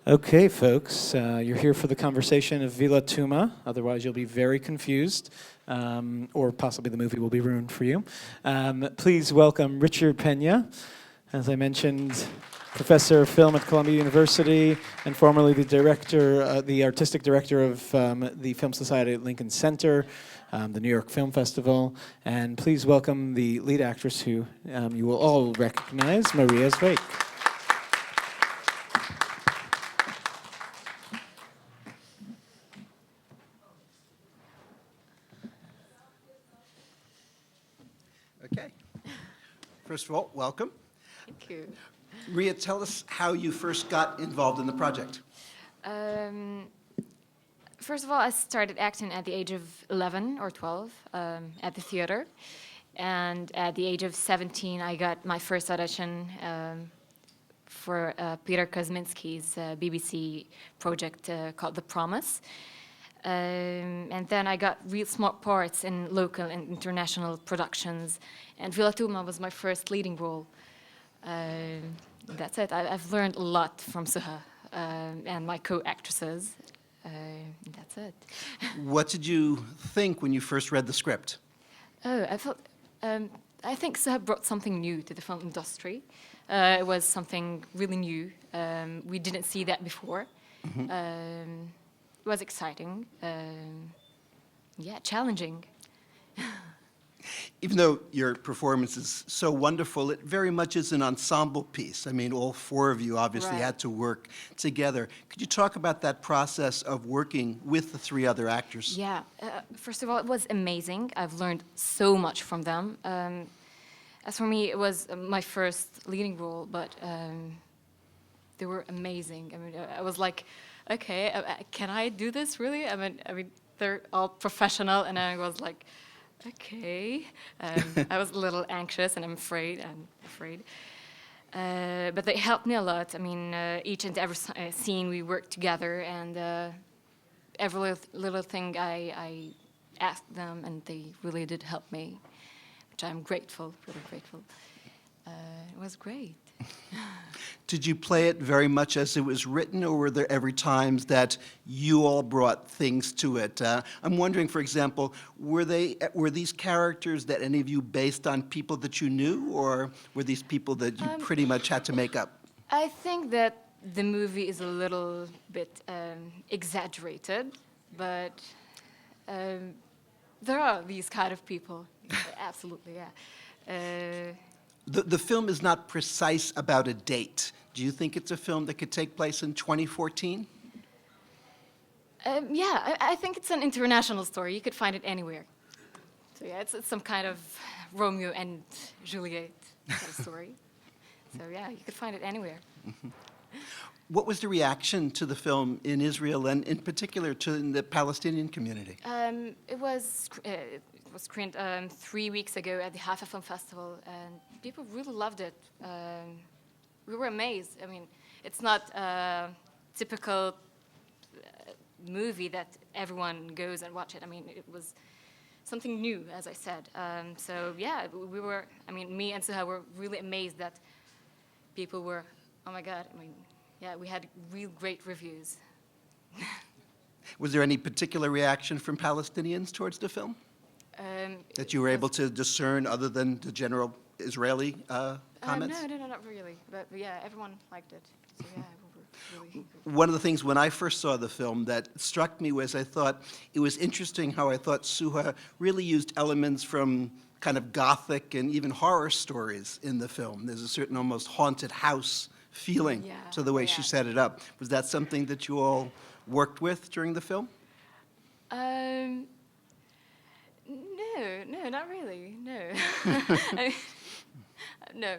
Okay, folks, you're here for the conversation of Villa Touma. Otherwise, you'll be very confused, or possibly the movie will be ruined for you. Please welcome Richard Pena, as I mentioned, professor of film at Columbia University and formerly the director, the artistic director of the Film Society at Lincoln Center, the New York Film Festival. And please welcome the lead actress who you will all recognize, Maria Zreik. Okay. First of all, welcome. Thank you. Maria, tell us how you first got involved in the project. First of all, I started acting at the age of 11 or 12 at the theater. And at the age of 17, I got my first audition for Peter Kosminski's BBC project called The Promise. And then I got real smart parts in local and international productions. And Villa Touma was my first leading role. That's it. I've learned a lot from Suha and my co-actresses. That's it. What did you think when you first read the script? I think Suha brought something new to the film industry. It was something really new. We didn't see that before. Mm-hmm. It was exciting, challenging. Even though your performance is so wonderful, it very much is an ensemble piece. I mean, all four of you obviously had to work together. Could you talk about that process of working with the three other actors? Yeah, first of all, it was amazing. I've learned so much from them. As for me, it was my first leading role, but they were amazing. I mean, I was like, okay, can I do this really? I mean, they're all professional, and I was like, okay. I was a little anxious, and I'm afraid. But they helped me a lot. I mean, each and every scene we worked together, and every little thing I asked them, and they really did help me, which I'm grateful, really grateful. It was great. Did you play it very much as it was written, or were there every times that you all brought things to it? I'm wondering, for example, were these characters that any of you based on people that you knew, or were these people that you pretty much had to make up? I think that the movie is a little bit exaggerated, but there are these kind of people. Absolutely, yeah. The film is not precise about a date. Do you think it's a film that could take place in 2014? Yeah, I think it's an international story. You could find it anywhere. So yeah, it's some kind of Romeo and Juliet kind of story. So yeah, you could find it anywhere. Mm-hmm. What was the reaction to the film in Israel, and in particular to the Palestinian community? It was screened 3 weeks ago at the Haifa Film Festival, and people really loved it. We were amazed. I mean, it's not a typical movie that everyone goes and watch it. I mean, it was something new, as I said. So yeah, me and Suha were really amazed that people were, oh my God, I mean, yeah, we had real great reviews. Was there any particular reaction from Palestinians towards the film that you were able to discern other than the general Israeli comments? No, not really. But yeah, everyone liked it. So yeah, we were really. One of the things when I first saw the film that struck me was I thought it was interesting how I thought Suha really used elements from kind of Gothic and even horror stories in the film. There's a certain almost haunted house feeling to the way she set it up. Was that something that you all worked with during the film? No, not really. No. No.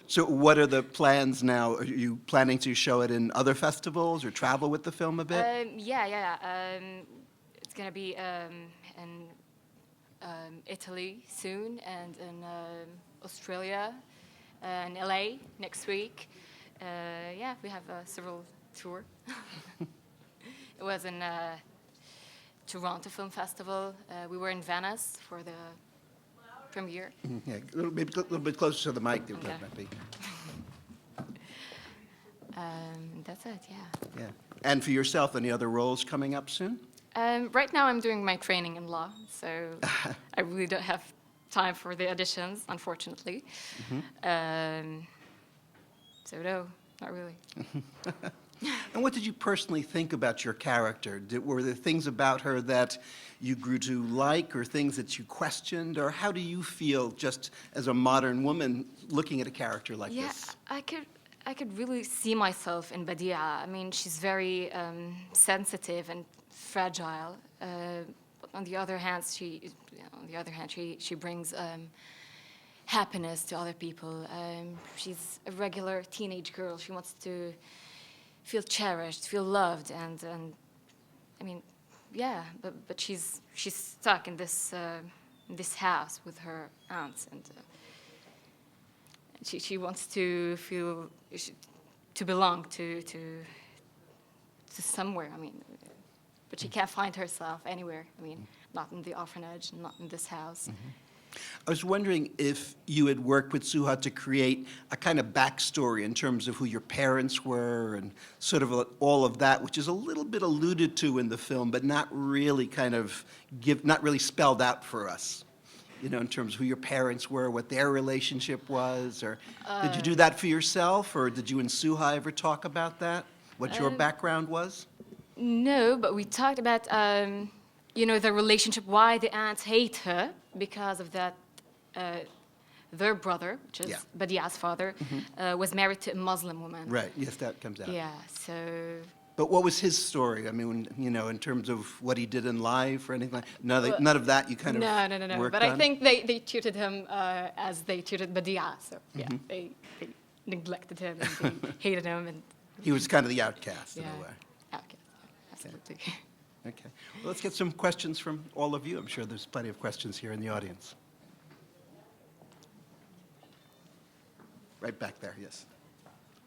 So what are the plans now? Are you planning to show it in other festivals or travel with the film a bit? It's going to be in Italy soon, and in Australia, and LA next week. We have several tours. It was in Toronto Film Festival. We were in Venice for the premiere. Yeah, a little bit closer to the mic. There, Okay. might be. That's it, yeah. Yeah. And for yourself, any other roles coming up soon? Right now I'm doing my training in law, so I really don't have time for the auditions, unfortunately. So no, not really. And what did you personally think about your character? Were there things about her that you grew to like, or things that you questioned, or how do you feel just as a modern woman looking at a character like this? I could really see myself in Badia. I mean, she's very sensitive and fragile. But on the other hand, she brings happiness to other people. She's a regular teenage girl. She wants to feel cherished, feel loved, and I mean, yeah. But she's stuck in this house with her aunts, and she wants to feel to belong to somewhere. I mean, but she can't find herself anywhere. I mean, not in the orphanage, not in this house. I was wondering if you had worked with Suha to create a kind of backstory in terms of who your parents were and sort of all of that, which is a little bit alluded to in the film, but not really not really spelled out for us. You know, in terms of who your parents were, what their relationship was, or did you do that for yourself, or did you and Suha ever talk about that? What your background was? No, but we talked about, you know, the relationship, why the aunts hate her, because of that, their brother, which is Badia's father, was married to a Muslim woman. Right, yes, that comes out. Yeah, so... But what was his story? I mean, you know, in terms of what he did in life or anything like none of that you kind of No. worked But on? I think they treated him as they treated Badia, so yeah, they neglected him and they hated him. And He was kind of the outcast in a way. Okay, absolutely. Okay. Well, let's get some questions from all of you. I'm sure there's plenty of questions here in the audience. Right back there, yes.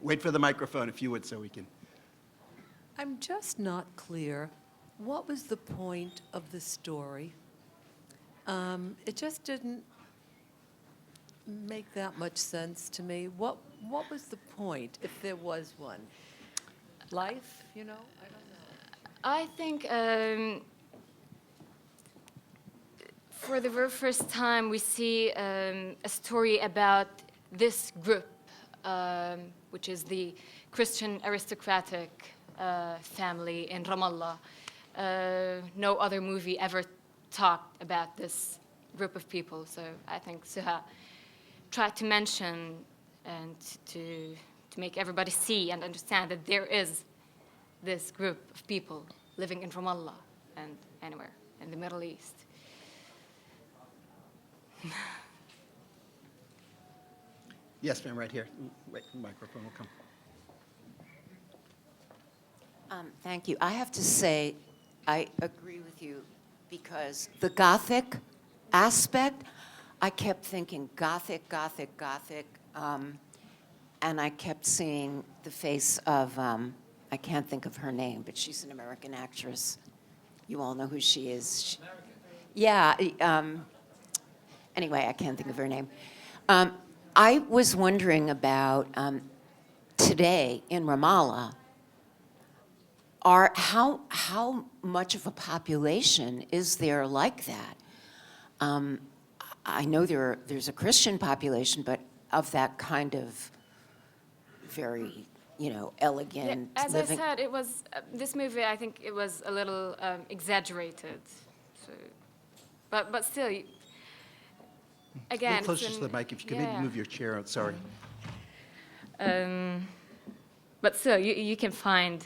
Wait for the microphone if you would so we can... I'm just not clear. What was the point of the story? It just didn't make that much sense to me. What was the point, if there was one? Life, you know? I don't know. I think for the very first time we see a story about this group, which is the Christian aristocratic family in Ramallah. No other movie ever talked about this group of people, so I think Suha tried to mention and to make everybody see and understand that there is this group of people living in Ramallah and anywhere in the Middle East. Yes, ma'am, right here. Wait, the microphone will come. Thank you. I have to say, I agree with you because the Gothic aspect, I kept thinking Gothic, Gothic, Gothic, and I kept seeing the face of, I can't think of her name, but she's an American actress. You all know who she is. Yeah. Anyway, I can't think of her name. I was wondering about today in Ramallah, how much of a population is there like that? I know there's a Christian population, but of that kind of very, elegant As living. I said, it was this movie. I think it was a little exaggerated. So, but still, again, A little closer to the mic. If you could maybe move your chair out. Sorry. But still, you can find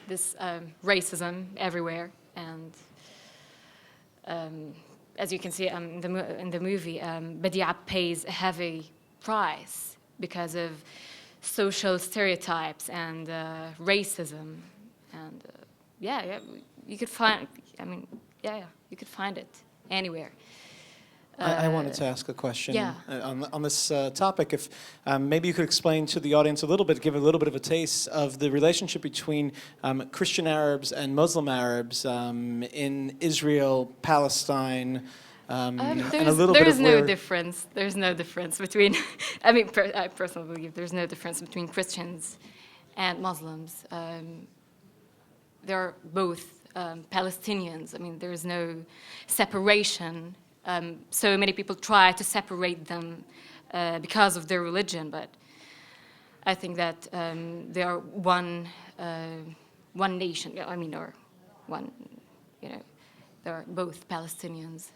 this racism everywhere, and as you can see in the movie, Badia pays a heavy price because of social stereotypes and racism, and you could find. You could find it anywhere. I wanted to ask a question yeah. on this topic. If maybe you could explain to the audience a little bit, give a little bit of a taste of the relationship between Christian Arabs and Muslim Arabs in Israel, Palestine, and a little bit of where... There's no difference between. I mean, I personally believe there's no difference between Christians and Muslims. They're both Palestinians. I mean, there is no separation. So many people try to separate them because of their religion, but I think that they are one nation. I mean, or one, you know, they're both Palestinians.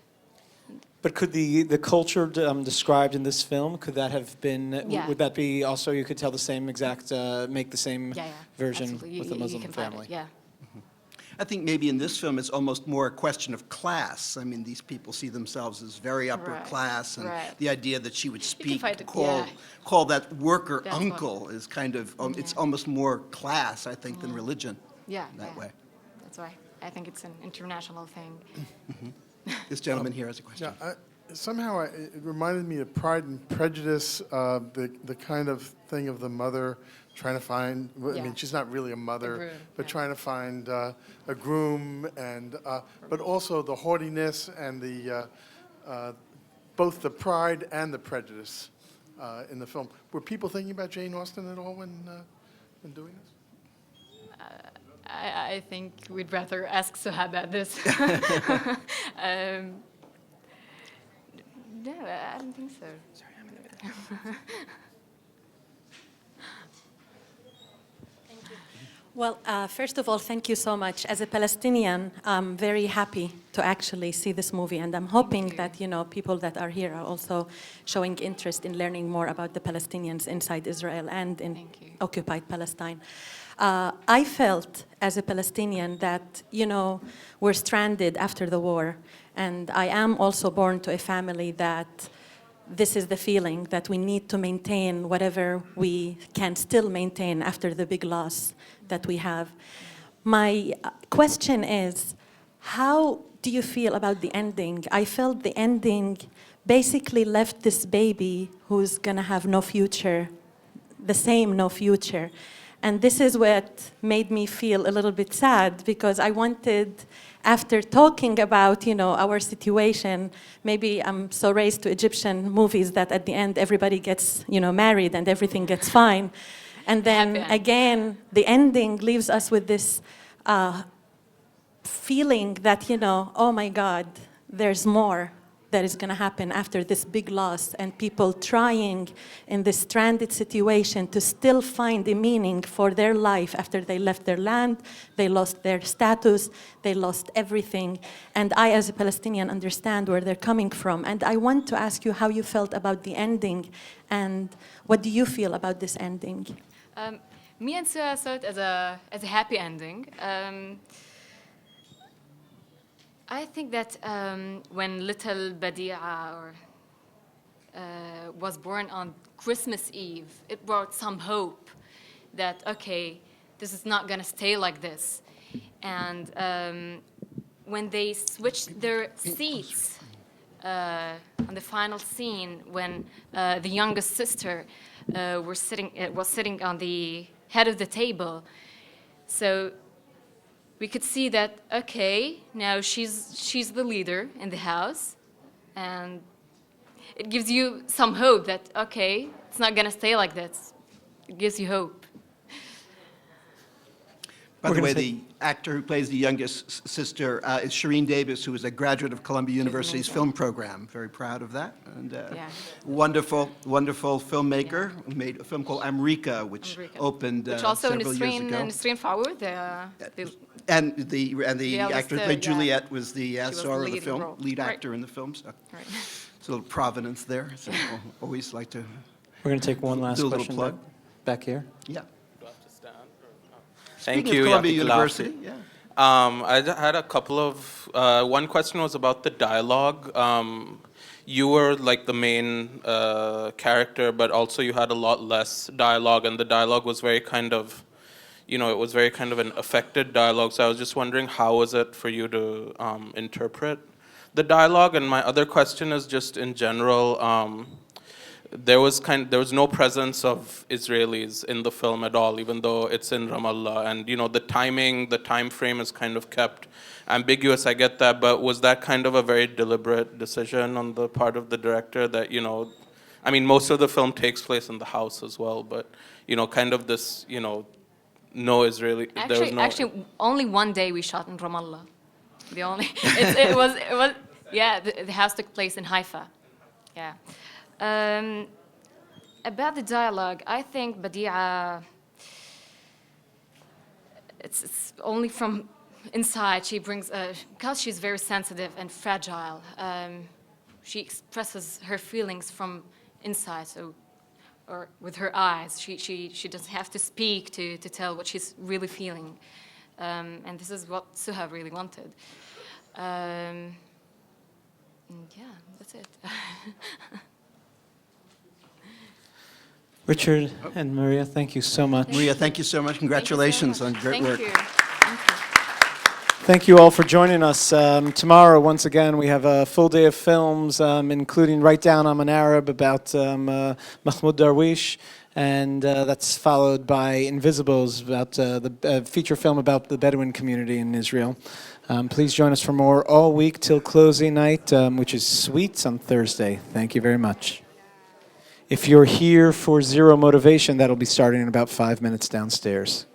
But could the culture described in this film, could that have been, Yeah. would that be also, you could tell the same exact, make the same Yeah, yeah, version absolutely. with the You Muslim can find family? it, yeah. I think maybe in this film it's almost more a question of class. I mean, these people see themselves as very upper Right, class, and right. the idea that she would speak, find it, call, yeah. call that worker That's uncle is kind of, it's Yeah. almost more class, I think, than religion. Yeah, in that yeah. way. That's why I think it's an international thing. This gentleman here has a question. Yeah, somehow it reminded me of Pride and Prejudice, the kind of thing of the mother trying to find, I Yeah. mean, she's not really a mother, groom, but yeah. trying to find a groom, and but also the haughtiness and the both the pride and the prejudice in the film. Were people thinking about Jane Austen at all when doing this? I think we'd rather ask Suha about this. No, I don't think so. Well, first of all, thank you so much. As a Palestinian, I'm very happy to actually see this movie, and I'm hoping that people that are here are also showing interest in learning more about the Palestinians inside Israel and in Thank you. occupied Palestine. I felt as a Palestinian that we're stranded after the war, and I am also born to a family that this is the feeling that we need to maintain whatever we can still maintain after the big loss that we have. My question is, how do you feel about the ending? I felt the ending basically left this baby who's gonna have no future, the same no future. And this is what made me feel a little bit sad, because I wanted, after talking about, our situation, maybe I'm so raised to Egyptian movies that at the end everybody gets, married and everything gets fine. And then Happy end. again, the ending leaves us with this feeling that, oh my God, there's more that is going to happen after this big loss, and people trying in this stranded situation to still find a meaning for their life after they left their land, they lost their status, they lost everything. And I, as a Palestinian, understand where they're coming from. And I want to ask you how you felt about the ending, and what do you feel about this ending? Me and Suha saw it as a happy ending. I think that when little Badi'a was born on Christmas Eve, it brought some hope that, okay, this is not going to stay like this. And when they switched their seats on the final scene, when the youngest sister was sitting on the head of the table, so we could see that, okay, now she's the leader in the house, and it gives you some hope that, okay, it's not going to stay like this. It gives you hope. By We're the gonna way, take- the actor who plays the youngest sister is Shireen Davis, who is a graduate of Columbia University's amazing. film program. Very proud of that. And Yeah. wonderful, wonderful filmmaker who made a film called Amrika, which Amrika. opened Which also several years ago. Nisreen Forward, And the The actor eldest, who played yeah. Juliet was the was the star of the lead film, role. lead Right. actor in the film. So right. it's a little provenance there. So always like to, We're going to take one last Do a little question plug. back here. yeah. Thank Speaking you. of Columbia Yati Kalafi. University, yeah. Had a couple of, one question was about the dialogue. You were like the main character, but also you had a lot less dialogue, and the dialogue was very kind of, it was very kind of an affected dialogue. So I was just wondering, how was it for you to interpret the dialogue? And my other question is just in general, there was no presence of Israelis in the film at all, even though it's in Ramallah, and the time frame is kind of kept ambiguous. I get that, but was that kind of a very deliberate decision on the part of the director that I mean, most of the film takes place in the house as well, but kind of this no Israeli. There was no. Actually, only one day we shot in Ramallah. The only it was yeah. The house took place in Haifa. Yeah. About the dialogue, I think Badi'a. It's only from inside. She brings because she's very sensitive and fragile. She expresses her feelings from inside. So. Or with her eyes. She doesn't have to speak to tell what she's really feeling. And this is what Suha really wanted. And yeah, that's it. Richard and Maria, thank you so much. Maria, thank you so much. Congratulations on great work. Thank you. Thank you. Thank you all for joining us. Tomorrow, once again, we have a full day of films, including Write Down I'm an Arab about Mahmoud Darwish, and that's followed by Invisibles, about the feature film about the Bedouin community in Israel. Please join us for more all week till closing night, which is Sweets on Thursday. Thank you very much. If you're here for Zero Motivation, that'll be starting in about 5 minutes downstairs.